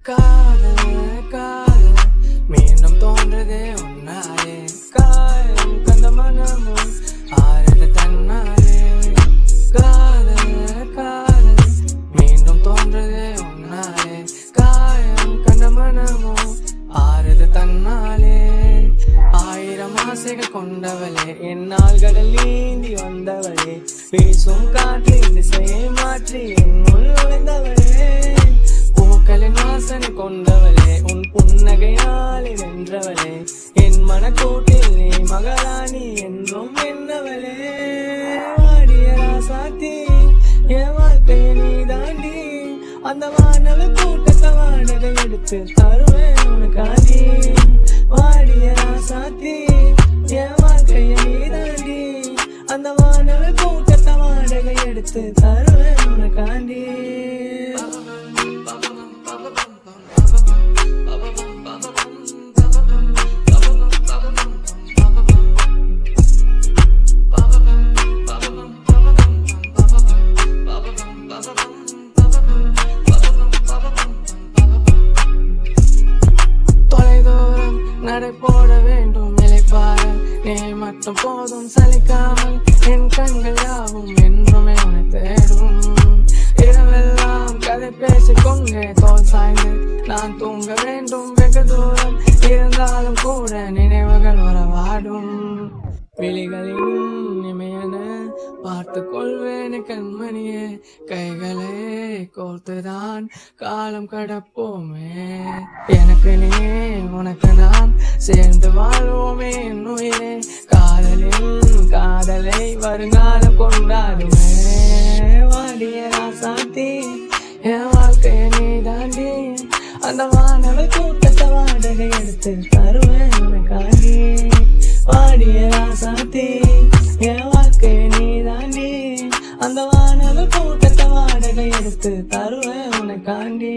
காதல் காதல் மீண்டும் தோன்றதே உன்னாலே காயம் கந்த மனமும் ஆறுது தன்னாலே காதல் காதல் மீண்டும் தோன்றதே உன்னாலே காயம் கந்த மனமும் ஆறுது தன்னாலே ஆயிரம் ஆசைகள் கொண்டவளே என்னால் கடல் நீந்தி வந்தவளே பேசும் காற்றின் திசையை மாற்றி என்னுள் நுழைந்தவளே பூக்களின் வாசனை கொண்டவளே உன் புன்னகையாலே வென்றவளே என் மனக்கூட்டில் நீ மகளானி என்றும் என்னவளே வாடிய ராசாத்தி என் வாழ்க்கையை நீ தாண்டி அந்த வானவ கூட்டத்தை வாடகை எடுத்து தருவேன் உனக்காண்டி வாடிய ராசாத்தி என் வாழ்க்கையை நீ தாண்டி அந்த வானவ கூட்டத்தை வாடகை எடுத்து தருவேன் உனக்காண்டி நடை போட வேண்டும் நிலைப்பார நீ மட்டும் போதும் சலிக்காமல் என் கண்கள் யாவும் என்றுமே உன்னை தேடும் இரவெல்லாம் கதை பேசிக்கொண்டே தோல் சாய்ந்து நான் தூங்க வேண்டும் வெகு தூரம் இருந்தாலும் கூட நினைவுகள் வரவாடும் விழிகளின் இமையன பார்த்து கொள்வேன் கண்மணியே கைகளை கோர்த்துதான் காலம் கடப்போமே எனக்கு நீ உனக்கு நான் சேர்ந்து வாழ்வோமே என் உயிரே காதலின் காதலை வருங்காலம் கொண்டாடுமே வாடிய ராசாத்தி என் வாழ்க்கையை நீ தாண்டி அந்த வானவள் கூட்டத்தை வாடகை எடுத்து தருவேன் உனக்காண்டி வாடிய ராசாத்தி என் வாழ்க்கையை நீ தாண்டி அந்த வானவள் கூட்டத்தை வாடகை எடுத்து தருவேன் உனக்காண்டி